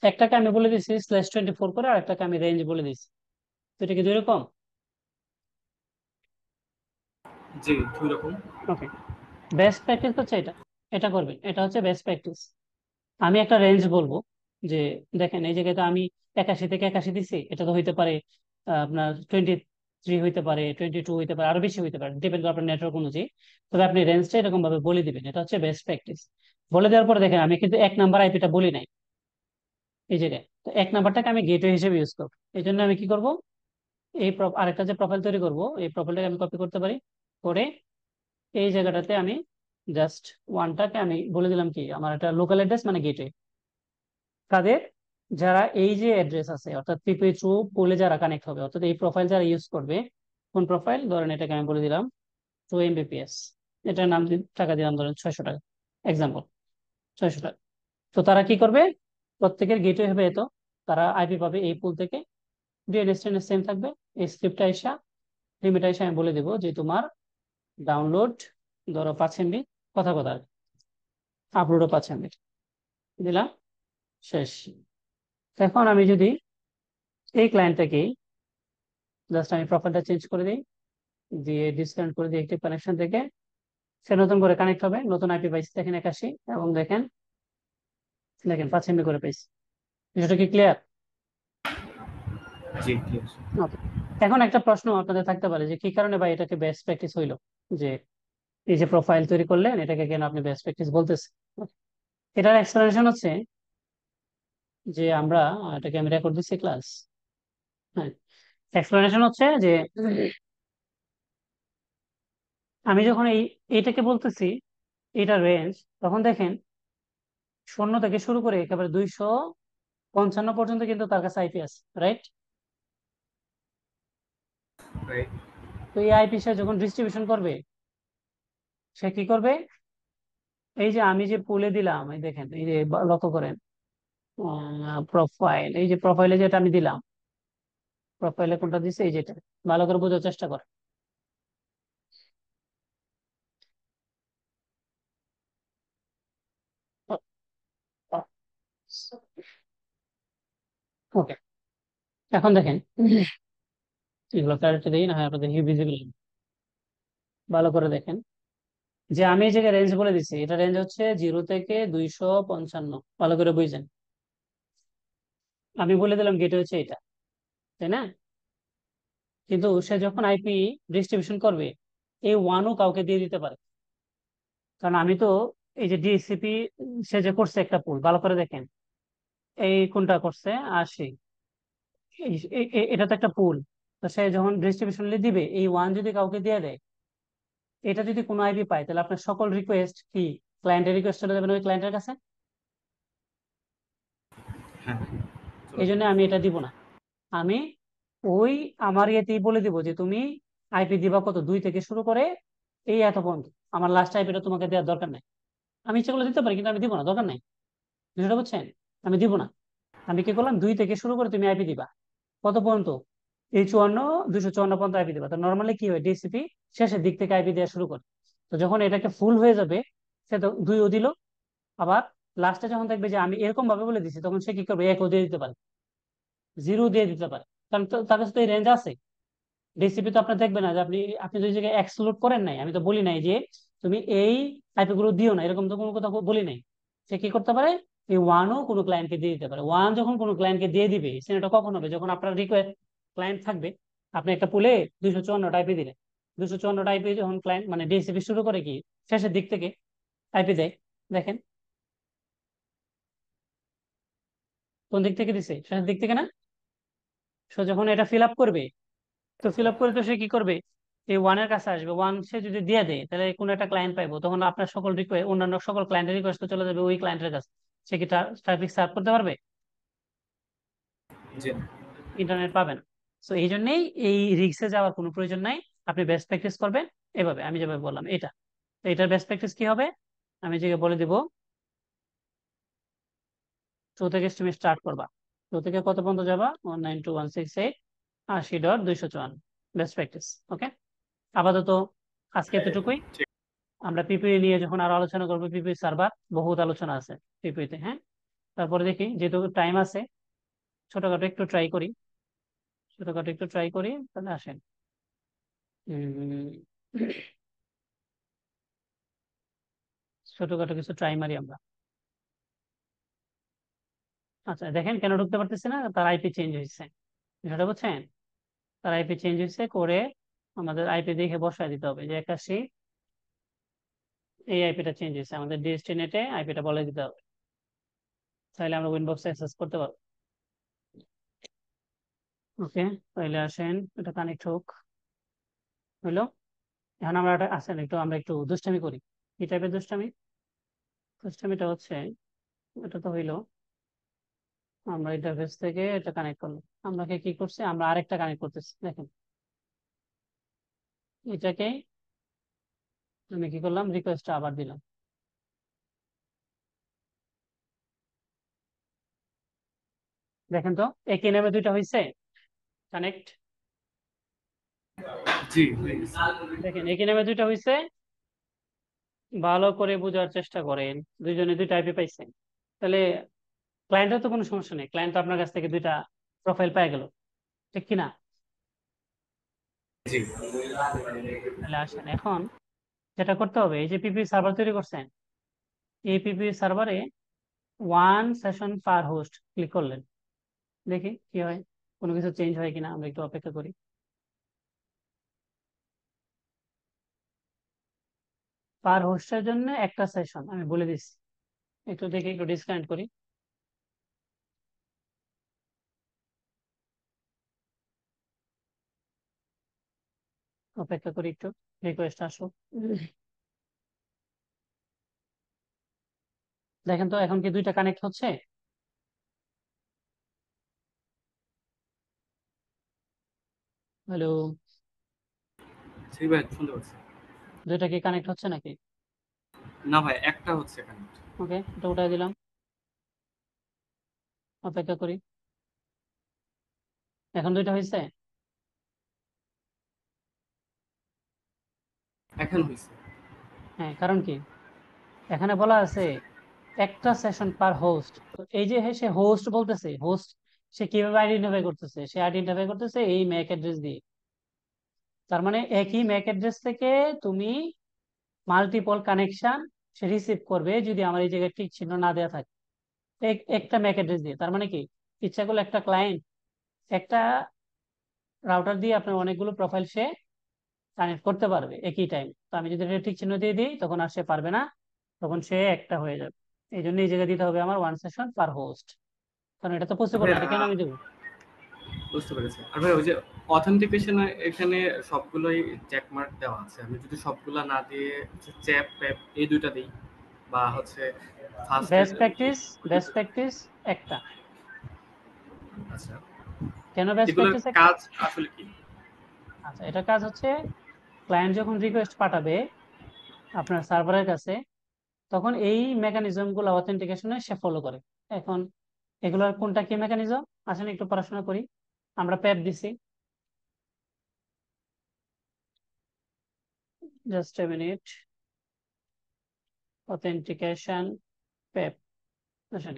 একটাকে আমি বলে দিচ্ছি /24 করে, আর একটাকে আমি রেঞ্জ বলে দিচ্ছি, তো এটা কি দুই রকম? জি দুই রকম। ওকে, বেস্ট প্র্যাকটিস হচ্ছে এটা, এটা করবেন, এটা হচ্ছে বেস্ট প্র্যাকটিস। আমি একটা রেঞ্জ বলবো, যে দেখেন এই জায়গায় তো আমি 81 থেকে 81 দিচ্ছি, এটা তো হইতে পারে আপনার 23 হইতে পারে, 22 হইতে পারে, আরো বেশি হইতে পারে, ডিপেন্ড করে আপনার নেটওয়ার্ক অনুযায়ী। তবে আপনি রেঞ্জটা এরকম ভাবে বলে দিবেন, এটা হচ্ছে বেস্ট প্র্যাকটিস। বলে দেওয়ার পরে দেখেন আমি কিন্তু 1 নাম্বার আইপিটা বলি নাই এই জায়গায়, তো 1 নাম্বারটাকে আমি গেটওয়ে হিসেবে ইউজ করবো। এই জন্য আমি কি করব, আরেকটা যে প্রোফাইল তৈরি করব, এই প্রোফাইলটাকে আমি কপি করতে পারি, করে এই জায়গাটাতে আমি জাস্ট ওয়ানটাকে আমি বলে দিলাম কি আমার একটা লোকাল অ্যাড্রেস মানে গেটওয়ে। কাদের? যারা এই যে অ্যাড্রেস আছে, অর্থাৎ পিপি থ্রু পোলে যারা কানেক্ট হবে, অর্থাৎ এই প্রোফাইল যারা ইউজ করবে, কোন প্রোফাইল, ধরেন এটাকে আমি বলে দিলাম 2 Mbps, এটার নাম টাকা দিলাম ধরেন 600 টাকা, এক্সাম্পল 600 টাকা। তো তারা কি করবে, প্রত্যেকের গেটওয়ে হবে এত, তারা আইপি পাবে এই পুল থেকে, ডিএনএস টেনএস সেম থাকবে। এই স্ক্রিপ্টটা এসা, লিমিট এসে আমি বলে দেবো যে তোমার ডাউনলোড ধরো 5 MB, কথা কথা আপলোডও 5 MB। দিলাম, শেষ। এখন আমি যদি এই ক্লায়েন্টটাকে জাস্ট আমি প্রোফাইলটা চেঞ্জ করে দিই, দিয়ে ডিসকানেক্ট করে দিই একটি কানেকশন থেকে, সে নতুন করে কানেক্ট হবে, নতুন আইপি পাইছি দেখেন 81, এবং দেখেন দেখেন 5 MB করে পাইছি। বিষয়টা কি ক্লিয়ার? জি ক্লিয়ার। ওকে। এখন একটা প্রশ্ন আপনাদের থাকতে পারে যে কি কারণে ভাই এটাকে বেস্ট প্র্যাকটিস হইলো, যে এই যে প্রোফাইল তৈরি করলেন এটাকে কেন আপনি বেস্ট প্র্যাকটিস বলতেছেন? এটার এক্সপ্লেনেশন হচ্ছে যে আমরা, এটাকে আমি রেকর্ড দিচ্ছি ক্লাস, হ্যাঁ, এক্সপ্লেনেশন হচ্ছে যে আমি যখন এইটাকে বলতেছি এটা রেঞ্জ, তখন দেখেন 0 থেকে শুরু করে একেবারে 255 পর্যন্ত কিন্তু তার কাছে আইপি আছে, রাইট? রাইট। তো এই আইপি সে যখন ডিস্ট্রিবিউশন করবে, সে কি করবে, এই যে আমি যে পুলে দিলাম, এই দেখেন, এই যে লক্ষ্য করেন প্রোফাইল, এই যে প্রোফাইলে যেটা আমি দিলাম, প্রোফাইলে কোনটা দিছে, এই যেটা, ভালো করে বোঝার চেষ্টা করে। ওকে, এখন দেখেন এগুলো ক্লারিটি দিই না হয় আপনাদের ভিজিবল, ভালো করে দেখেন যে আমি এই জায়গায় রেঞ্জ বলে দিচ্ছি, এটা রেঞ্জ হচ্ছে 0 থেকে 255, ভালো করে বুঝছেন? আমি বলে দিলাম গেট হচ্ছে এটা, তাই না? কিন্তু সে যখন আইপি ডিস্ট্রিবিউশন করবে, এই ওয়ানও কাউকে দিয়ে দিতে পারে, কারণ আমি তো এই যে ডিএসসিপি সে যে করছে একটা পুল, ভালো করে দেখেন, এই কোনটা করছে 80, এটা তো একটা পুল। তো সে যখন ডিস্ট্রিবিউশন দিবে, এই ওয়ান যদি কাউকে দিয়ে দেয়, এটা যদি কোনো আইপি পায়, তাহলে আপনার সকল রিকোয়েস্ট কি ক্লায়েন্টের রিকোয়েস্ট চলে যাবেন ওই ক্লায়েন্টের কাছে। হ্যাঁ। এই জন্য আমি এটা দিব না। আমি ওই আমার ইয়েতেই বলে দিব যে তুমি আইপি দিবা কত, 2 থেকে শুরু করে এই এত পর্যন্ত, আমার লাস্ট আইপিটা তোমাকে দেওয়ার দরকার নাই। আমি ইচ্ছা করলে দিতে পারি, কিন্তু আমি দিব না, দরকার নাই। বিষয়টা বুঝছেন? আমি দিব না। আমি কি করলাম, 2 থেকে শুরু করে তুমি আইপি দিবা কত পর্যন্ত, এই 254 পর্যন্ত আইপি দিবা। তো নর্মালি কি হয়, ডিসিপি শেষের দিক থেকে আইপি দেওয়া শুরু করে। তো যখন এটাকে ফুল হয়ে যাবে, সে তো 2ও দিল, আবার লাস্টে যখন দেখবে যে আমি এরকম ভাবে বলে দিচ্ছি, তখন সে কি করবে, 1ও দিয়ে দিতে পারে, 0 দিয়ে দিতে পারে, কারণ তার কাছে তো এই রেঞ্জ আছে। ডিসিপি তো আপনার দেখবে না যে আপনি আপনি যদি জায়গায় এক্সক্লুড করেন নাই, আমি তো বলি নাই যে তুমি এই আইপি গুলো দিও না, এরকম তো কোনো কথা বলি নাই। সে কি করতে পারে, এই ওয়ানও কোনো ক্লায়েন্টকে দিয়ে দিতে পারে। ওয়ান যখন কোনো ক্লায়েন্টকে দিয়ে দিবে, সেটা কখন হবে, যখন আপনার রিকোয়েস্ট ক্লায়েন্ট থাকবে, আপনি একটা পুলে 254 আইপি দিলেন, 254 আইপি যখন ক্লায়েন্ট মানে ডিসিপি শুরু করে কি শেষের দিক থেকে আইপি দেয়, দেখেন কোন দিক থেকে দিছে, শেষের দিক থেকে না? সো যখন এটা ফিল আপ করবে, তো ফিল আপ করে তো সে কি করবে, এই ওয়ানের কাছে আসবে, ওয়ান সে যদি দিয়ে দেয়, তাহলে কোনো একটা ক্লায়েন্ট পাইবো, তখন আপনার সকল রিকোয়েস্ট, অন্যান্য সকল ক্লায়েন্টের রিকোয়েস্ট চলে যাবে ওই ক্লায়েন্টের কাছে। সে কি ট্রাফিক সার্ভ করতে পারবে? জি। ইন্টারনেট পাবে না। তো এই জন্যই এই রিক্সে যাওয়ার কোনো প্রয়োজন নাই। আপনি বেস্ট প্র্যাকটিস করবেন এভাবে, আমি যেভাবে বললাম এটা। তো এটার বেস্ট প্র্যাকটিস কি হবে, আমি যে বলে দিব, 2 থেকে তুমি স্টার্ট করবা, 2 থেকে কত পর্যন্ত যাবা, 192.168.80.254, বেস্ট প্র্যাকটিস। ওকে, আপাতত আজকে এতটুকুই। ঠিক। আমরা পিপিই নিয়ে যখন আরো আলোচনা করবো, পিপিই সার্ভার বহুত আলোচনা আছে পিপিইতে, হ্যাঁ। তারপরে দেখি যেহেতু টাইম আছে, ছোটখাটো একটু ট্রাই করি, ছোটখাটো একটু ট্রাই করি, তাহলে আসেন। উম, ছোটখাটো কিছু ট্রাই মারি আমরা। আচ্ছা দেখেন, কেন ঢুকতে পারতেছে না, তার আইপি চেঞ্জ হয়েছে, বিষয়টা বুঝছেন? তার আইপি চেঞ্জ হয়েছে করে আমাদের আইপি দেখে বসায় দিতে হবে যে 81, এই আইপিটা চেঞ্জ হয়েছে, আমাদের ডিএসটি নেটে আইপিটা বলে দিতে হবে, তাহলে আমরা উইনবক্স অ্যাক্সেস করতে পারবো। ওকে, তাহলে আসেন এটা কানেক্ট হোক, হইলো। এখন আমরা আসেন একটু, আমরা একটু দুষ্টামি করি। কি টাইপের দুষ্টামি? দুষ্টামিটা হচ্ছে, এটা তো হইলো, আমরা ইন্টারফেস থেকে এটা কানেক্ট করলাম, আমরা কি করছি, আমরা আরেকটা কানেক্ট করতেছি, দেখেন এটাকে আমি কি করলাম, রিকোয়েস্টটা আবার দিলাম, দেখেন তো একই নামে দুইটা হয়েছে কানেক্ট, জি হয়ে গেছে। দেখেন একই নামে দুইটা হয়েছে, ভালো করে বোঝার চেষ্টা করেন, দুইজনে দুইটা আইপি পাইছে। তাহলে ক্লায়েন্টের তো কোনো সমস্যা নেই, ক্লায়েন্ট তো আপনার কাছ থেকে দুইটা প্রোফাইল পেয়ে গেল, ঠিক কিনা? জি। তাহলে আসেন এখন যেটা করতে হবে, এই যে পিপি সার্ভার তৈরি করছেন, এই পিপি সার্ভারে ওয়ান সেশন পার হোস্ট ক্লিক করলেন, দেখি কি হয়, কোনো কিছু চেঞ্জ হয় কিনা, আমরা একটু অপেক্ষা করি। পার হোস্টের জন্য একটা সেশন আমি বলে দিচ্ছি, একটু দেখি, একটু ডিসকানেক্ট করি, অপেক্ষা করি একটু, রিকোয়েস্ট আসুক। দেখেন তো এখন কি দুইটা কানেক্ট হচ্ছে? হ্যালো? জি ভাই, শুনতে পাচ্ছি। দুইটা কি কানেক্ট হচ্ছে নাকি? না ভাই, একটা হচ্ছে এখানে। ওকে, এটা উঠাই দিলাম, অপেক্ষা করি, এখন দুইটা হয়েছে। এখন হয়েছে। হ্যাঁ, কারণ কি, এখানে বলা আছে একটা সেশন পার হোস্ট। এই যে সে হোস্ট বলতেছে, হোস্ট সে কিভাবে আইডেন্টিফাই করতেছে, সে আইডেন্টিফাই করতেছে এই ম্যাক অ্যাড্রেস দিয়ে। তার মানে একই ম্যাক অ্যাড্রেস থেকে তুমি মাল্টিপল কানেকশন সে রিসিভ করবে যদি আমার এই জায়গায় টিক চিহ্ন না দেওয়া থাকে, একটা ম্যাক অ্যাড্রেস দিয়ে। তার মানে কি, ইচ্ছা করলে একটা ক্লায়েন্ট একটা রাউটার দিয়ে আপনার অনেকগুলো প্রোফাইল সে কানেক্ট করতে পারবে একই টাইম। তো আমি যদি এটা টিক চিহ্ন দিয়ে দিই তখন আর সে পারবে না, তখন সে একটা হয়ে যাবে। এই জন্য এই জায়গায় দিতে হবে আমার ওয়ান সেশন পার হোস্ট, কারণ এটা তো পসিবল ভাই না, এটা কেন আমি দেবো? বুঝতে পেরেছি। আর ভাই ওই যে অথেন্টিকেশন এখানে সবগুলোই চেক মার্ক দেওয়া আছে, আমি যদি সবগুলা না দিয়ে চ্যাপ প্যাপ এই দুইটা দিই, বা হচ্ছে first. Best practice, best practice একটা। আচ্ছা, কেন বেস্ট এগুলোর প্র্যাকটিস একটা? কাজ আসলে কি? আচ্ছা, এটা কাজ হচ্ছে ক্লায়েন্ট যখন রিকোয়েস্ট পাঠাবে আপনার সার্ভারের কাছে, তখন এই মেকানিজম গুলো অথেন্টিকেশনে সে ফলো করে। এখন এগুলোর কোনটা কি মেকানিজম, আসেন একটু পড়াশোনা করি। আমরা প্যাপ দিছি, জাস্ট এ মিনিট, অথেন্টিকেশন প্যাপ। আসেন,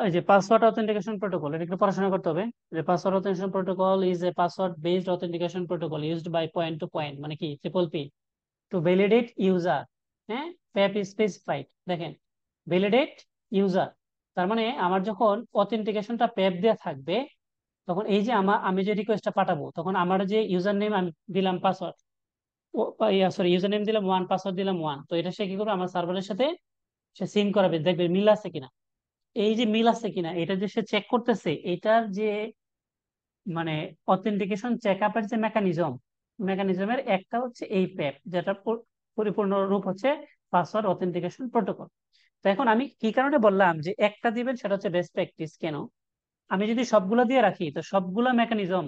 এই যে পাসওয়ার্ড অথেন্টিকেশন প্রোটোকল, এটা একটু পড়াশোনা করতে হবে। যে password authentication protocol is a password based authentication protocol used by point to point, মানে কি triple P, to validate user. হ্যাঁ, প্যাপ স্পেসিফাইড, দেখেন ভ্যালিডেট ইউজার। তার মানে আমার যখন অথেন্টিকেশনটা প্যাপ দেওয়া থাকবে, তখন এই যে আমি যে রিকোয়েস্টটা পাঠাবো, তখন আমার যে ইউজার নেম আমি দিলাম পাসওয়ার্ড, সরি ইউজার নেম দিলাম ওয়ান, পাসওয়ার্ড দিলাম ওয়ান, তো এটা সে কি করবে আমার সার্ভারের সাথে সে সিঙ্ক করাবে, দেখবে মিল আছে কিনা। এই যে মিল আছে কিনা এটা যে সে চেক করতেছে, এটার যে মানে অথেন্টিকেশন চেক আপের যে মেকানিজমের একটা হচ্ছে এই প্যাপ, যেটা পরিপূর্ণ রূপ হচ্ছে পাসওয়ার্ড অথেন্টিকেশন প্রোটোকল। তো এখন আমি কি কারণে বললাম যে একটা দিবেন, সেটা হচ্ছে বেস্ট প্র্যাকটিস। কেন, আমি যদি সবগুলো দিয়ে রাখি তো সবগুলো মেকানিজম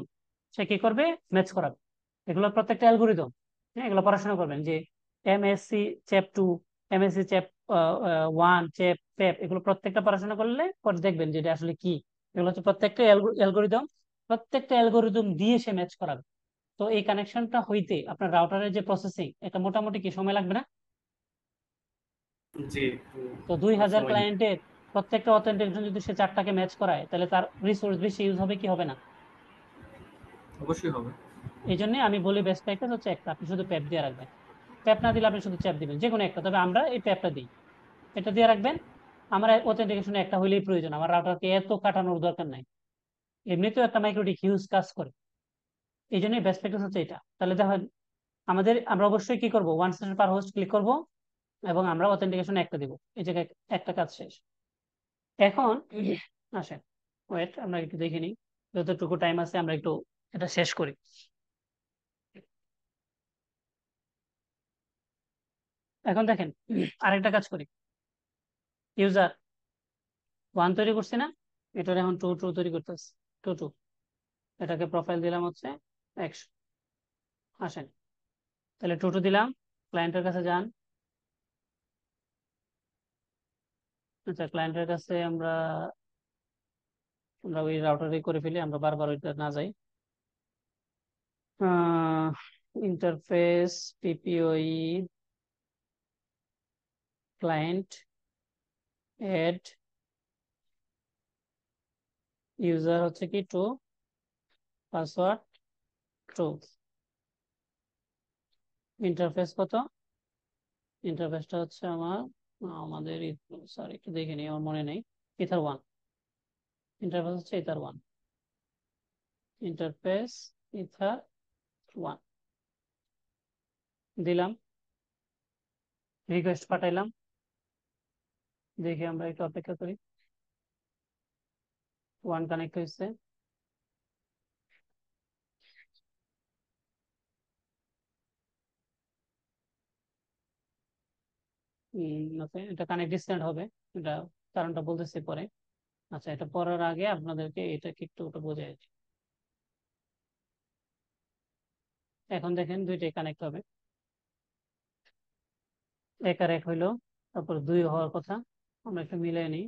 সে কি করবে, ম্যাচ করাবে। এগুলো প্রত্যেকটা অ্যালগোরিদম, হ্যাঁ, এগুলো পড়াশোনা করবেন যে MSc chap two, MSc chap one, chap প্যাপ, এগুলো প্রত্যেকটা পড়াশোনা করলে পরে দেখবেন যে এটা আসলে কি। এগুলো হচ্ছে প্রত্যেকটা অ্যালগোরিদম, প্রত্যেকটা অ্যালগোরিদম দিয়ে সে ম্যাচ করাবে। তো এই কানেকশনটা হইতে আপনার রাউটারের যে প্রসেসিং, এটা মোটামুটি কি সময় লাগবে না? জি, একটু তো 2000 সময় নিবে। ক্লায়েন্টের প্রত্যেকটা অথেন্টিকেশন যদি সে চারটাকে ম্যাচ করায়, তাহলে তার রিসোর্স বেশি ইউজ হবে কি হবে না? অবশ্যই হবে। এই জন্য আমি বলি বেস্ট প্র্যাকটিস হচ্ছে একটা, আপনি শুধু প্যাপ দিয়ে রাখবেন। প্যাপ না দিলে আপনি শুধু চ্যাপ দিবেন, যে কোনো একটা, তবে আমরা এই প্যাপটা দিই, এটা দিয়ে রাখবেন। আমার অথেন্টিকেশন একটা হইলেই প্রয়োজন, আমার রাউটারকে এত কাটানোর দরকার নাই, এমনিতেও একটা মাইক্রোটিক হিউজ কাজ করে। এই জন্য বেস্ট প্র্যাকটিস হচ্ছে এটা। তাহলে দেখেন আমরা অবশ্যই কি করব, ওয়ান সেশন পার হোস্ট ক্লিক করব এবং আমরা অথেন্টিকেশন একটা দিব, এই জায়গায় একটা কাজ শেষ। এখন আসেন, ওয়েট, আমরা একটু দেখে নিই, যতটুকু টাইম আছে আমরা একটু এটা শেষ করি। এখন দেখেন আরেকটা কাজ করি, ইউজার ওয়ান তৈরি করছি না, এটার এখন টু টু তৈরি করতেছি, টু টু, এটাকে প্রোফাইল দিলাম হচ্ছে 100। আসেন, তাহলে টু টু দিলাম, ক্লায়েন্টের কাছে যান। আচ্ছা, ক্লায়েন্টের কাছে আমরা আমরা ওই রাউটারে করে ফেলি, আমরা বারবার ওইটা না যাই। Interface PPPoE client, add user হচ্ছে কি টু, পাসওয়ার্ড টু, ইন্টারফেস কত, ইন্টারফেসটা হচ্ছে আমাদের সরি একটু দেখে নিই, আমার মনে নেই, ইথার ওয়ান, ইন্টারফেস হচ্ছে ether one, interface ether one দিলাম, রিকোয়েস্ট পাঠাইলাম, দেখি আমরা একটু অপেক্ষা করি, ওয়ান কানেক্ট হয়েছে, ওকে এটা কানেক্ট ডিসকানেক্ট হবে, এটা কারণটা বলতেছি পরে। আচ্ছা এটা পড়ার আগে আপনাদেরকে এটাকে একটু ওটা বোঝাই। এখন দেখেন দুইটাই কানেক্ট হবে, এক আর এক হইলো, তারপর দুই হওয়ার কথা, আমরা একটু মিলাই নিই,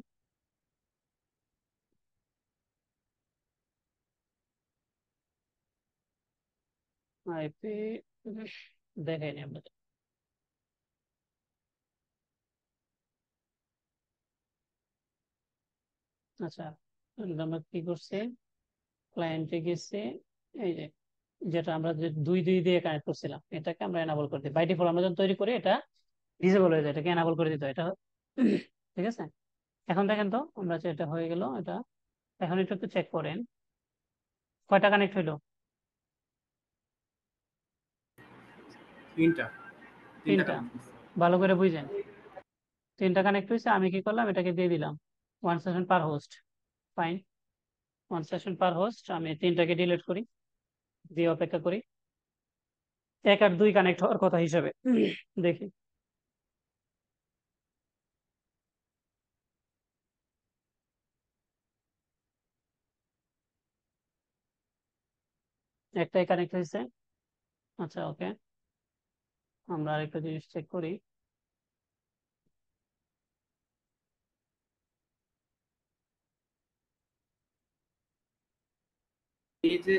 আইপি দেখাই নি আপনাদের। আচ্ছা আমরা কি করছি, ক্লায়েন্টে গেছে, এই যে যেটা আমরা যে দুই দুই দিয়ে কানেক্ট করছিলাম এটাকে আমরা এনাবল করে দিই, বাই ডিফল্ট আমরা যখন তৈরি করি এটা ডিসেবল হয়ে যায়, এটাকে এনাবল করে দিতে হয় এটা ঠিক আছে। এখন দেখেন তো আমরা যে এটা হয়ে গেল এটা, এখন একটু একটু চেক করেন কয়টা কানেক্ট হইলো, তিনটা তিনটা তিনটা, কানেক্ট করছি। ভালো করে বুঝেন, তিনটা কানেক্ট হয়েছে, আমি কি করলাম এটাকে দিয়ে দিলাম ওয়ান সেশন পার হোস্ট, ফাইন, ওয়ান সেশন পার হোস্ট, আমি তিনটাকে ডিলিট করি, দিয়ে অপেক্ষা করি, এক আর দুই কানেক্ট হওয়ার কথা হিসাবে দেখি, একটাই কানেক্ট হয়েছে। আচ্ছা ওকে, আমরা আরেকটা জিনিস চেক করি, এই যে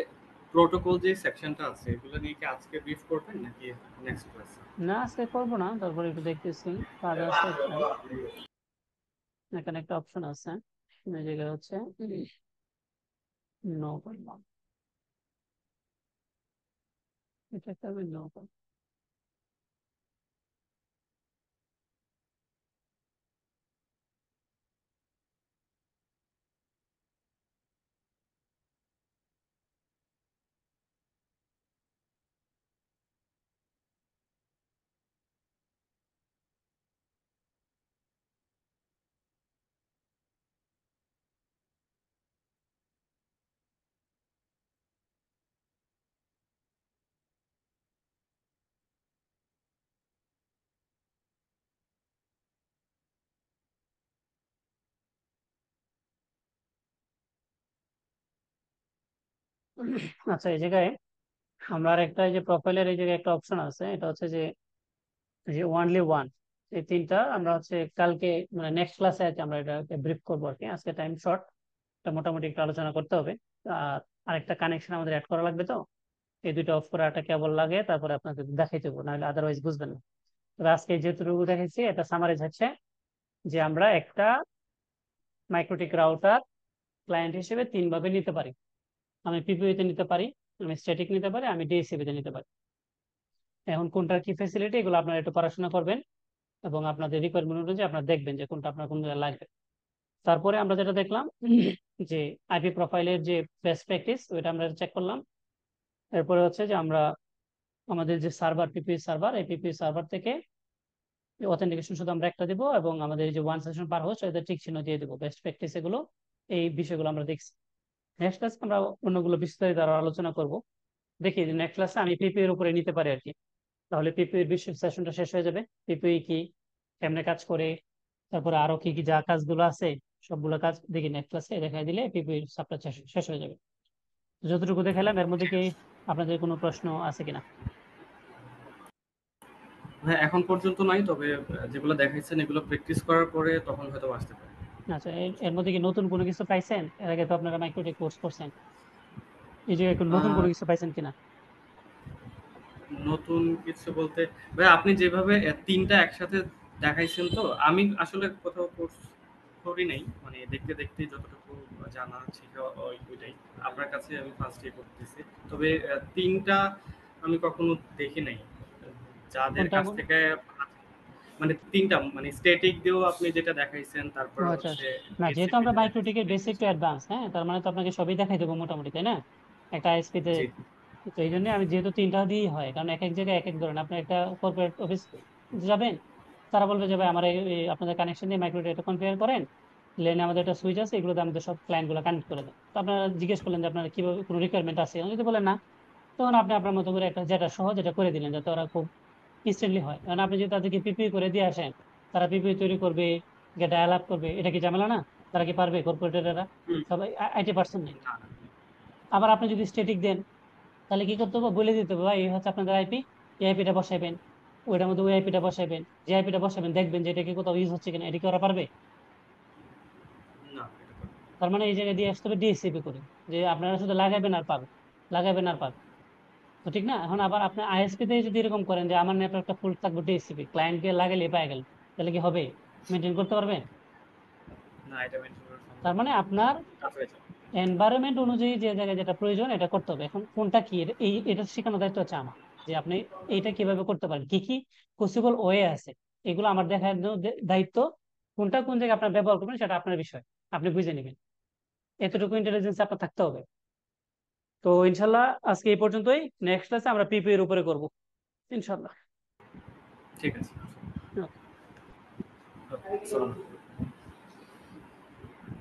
প্রোটোকল যে সেকশনটা আছে এগুলো নিয়ে কি আজকে ব্রিফ করবেন নাকি নেক্সট ক্লাসে? না আজকে করবো না, তারপরে একটু দেখতেছি ফাদার সেকশন, এখানে একটা অপশন আছে, এই জায়গায় হচ্ছে নো করলাম, এটা একটা আমি নো করলাম, আচ্ছা এই জায়গায় আমরা একটা এই যে প্রোফাইলের এই জায়গায় একটা অপশন আছে, এটা হচ্ছে যে ওয়ানলি ওয়ান, এই তিনটা আমরা হচ্ছে কালকে মানে নেক্সট ক্লাসে আছে আমরা এটা ব্রিফ করবো আর কি, আজকে টাইম শর্ট, এটা মোটামুটি একটু আলোচনা করতে হবে। আর আরেকটা কানেকশন আমাদের অ্যাড করা লাগবে, তো এই দুটো অফ করা একটা কেবল লাগে, তারপরে আপনাকে দেখাই দেবো, নাহলে আদারওয়াইজ বুঝবেন না। তবে আজকে যেটুকু দেখেছি এটা সামারাইজ হচ্ছে যে আমরা একটা মাইক্রোটিক রাউটার ক্লায়েন্ট হিসেবে তিন ভাবে নিতে পারি, আমি পিপিইউ তে নিতে পারি, আমি স্ট্যাটিক নিতে পারি, আমি ডিএসসিপি তে নিতে পারি। এখন কোনটার কি ফেসিলিটি এগুলো আপনারা একটু পড়াশোনা করবেন এবং আপনাদের রিকোয়ারমেন্ট অনুযায়ী আপনারা দেখবেন যে কোনটা আপনার কোন জায়গায় লাগবে। তারপরে আমরা যেটা দেখলাম যে আইপি প্রোফাইলের যে বেস্ট প্র্যাকটিস ওইটা আমরা চেক করলাম। এরপরে হচ্ছে যে আমরা আমাদের যে সার্ভার পিপিইউ সার্ভার, এই পিপিইউ সার্ভার থেকে অথেন্টিকেশন শুধু আমরা একটা দিব, এবং আমাদের যে ওয়ান সেশন পার হোস্ট এদের ঠিক চিহ্ন দিয়ে দেবো, বেস্ট প্র্যাকটিস এগুলো, এই বিষয়গুলো আমরা দেখছি। নেক্সট ক্লাসে আমরা অন্যগুলো বিস্তারিত আরো আলোচনা করব, দেখি যে নেক্সট ক্লাসে আমি পিপিইউ এর উপরে নিতে পারি আর কি, তাহলে পিপিইউ এর বিশ্ব সেশনটা শেষ হয়ে যাবে, পিপিইউ কি কেমনে কাজ করে, তারপরে আরো কি কি যা কাজগুলো আছে সবগুলো কাজ দেখি নেক্সট ক্লাসে দেখাই দিলে পিপিইউ সাবটা শেষ হয়ে যাবে। যতটুকু দেখালাম এর মধ্যে কি আপনাদের কোনো প্রশ্ন আছে কিনা? হ্যাঁ এখন পর্যন্ত নাই, তবে যেগুলো দেখাইছেন এগুলো প্র্যাকটিস করার পরে তখন হয়তো আসতে পারে। আচ্ছা এর মধ্যে কি নতুন কোনো কিছু পাইছেন? এর আগে তো আপনারা মাইক্রোটেক কোর্স করছেন, এই জায়গায় কোনো নতুন আহ, কোনো কিছু পাইছেন কিনা? নতুন কিছু বলতে ভাই আপনি যেভাবে তিনটা একসাথে দেখাইছেন, তো আমি আসলে কোথাও কোর্স করি নাই, মানে দেখতে দেখতে যতটুকু জানা ছিল ওইটাই আপনার কাছে আমি ফার্স্ট ইয়ে করতেছি। তবে তিনটা আমি কখনো দেখি নাই যাদের কোনটা কাছ থেকে, মানে তিনটা মানে স্ট্যাটিক দিয়েও আপনি যেটা দেখাইছেন, ও তারপর আচ্ছা হচ্ছে আচ্ছা। না, যেহেতু এসিপি আমরা তে দেখাইছেন, মাইক্রোটিকের বেসিক টু অ্যাডভান্স, হ্যাঁ, তার মানে তো আপনাকে সবই দেখাই দেবো মোটামুটি, তাই না? একটা আইএসপি তে। জি তো এই জন্য আমি যেহেতু তিনটা দিয়েই হয়, কারণ এক এক জায়গায় এক এক ধরনের। আপনি একটা কর্পোরেট অফিস যাবেন, তারা বলবে যে ভাই আমার আপনাদের কানেকশন দিয়ে মাইক্রোটি এটা কনফিগার করেন, লেনে আমাদের একটা সুইচ আছে, এগুলোতে আমাদের সব ক্লায়েন্ট গুলো কানেক্ট করে দেন। তো আপনারা জিজ্ঞেস করলেন যে আপনারা কিভাবে, কোনো রিকোয়ারমেন্ট আছে? আমি যদি বলেন না, তখন আপনি আপনার মতো করে একটা যেটা সহজ এটা করে দিলেন, যাতে ওরা খুব ইনস্ট্যান্টলি হয়। কারণ আপনি যদি তাদেরকে পিপিই করে দিয়ে আসেন, তারা পিপিই তৈরি করবে, ডায়াল আপ করবে, এটা কি ঝামেলা না? তারা কি পারবে? কর্পোরেটররা হুম, সবাই আইটি পার্সন নেই। না না আবার আপনি যদি স্ট্যাটিক দেন, তাহলে কি করতে হবে? বলে দিতে হবে ভাই এই হচ্ছে আপনাদের আইপি, এই আইপিটা বসাইবেন, ওইটার মধ্যে ওই আইপিটা বসাইবেন, যে আইপিটা বসাবেন দেখবেন যে এটা কি কোথাও ইউজ হচ্ছে কিনা। এটা কি ওরা পারবে? না এটা করবো। তার মানে এই জায়গায় দিয়ে আসতে হবে ডিএসসিপি করে, যে আপনারা শুধু লাগাবেন আর পাবেন, লাগাবেন আর পাবেন। তো ঠিক না? এখন আবার আপনি আইএসপি তে যদি এরকম করেন যে আমার নেটওয়ার্কটা ফুল থাকবে ডিএসসিপি, ক্লায়েন্টকে লাগালে পাই গেল, তাহলে কি হবে? মেনটেন করতে পারবেন? না এটা মেনশন করা তার সম্ভব না, মানে আপনার টাফ হয়ে যাবে। এনভায়রনমেন্ট অনুযায়ী যে জায়গায় যেটা প্রয়োজন এটা করতে হবে। এখন কোনটা কি, এটা শেখানোর দায়িত্ব হচ্ছে আমার, যে আপনি এইটা কিভাবে করতে পারেন, কি কি পসিবল ওয়ে আছে, এগুলো আমার দেখার দায়িত্ব। কোনটা কোন জায়গায় আপনার ব্যবহার করবেন সেটা আপনার বিষয়, আপনি বুঝে নেবেন। এতটুকু ইন্টেলিজেন্স আপনার থাকতে হবে। তো ইনশাল্লাহ আজকে এই পর্যন্তই। নেক্সট ক্লাসে আমরা পিপি এর উপরে করবো ইনশাল্লাহ। ঠিক আছে। ওকে, সালাম।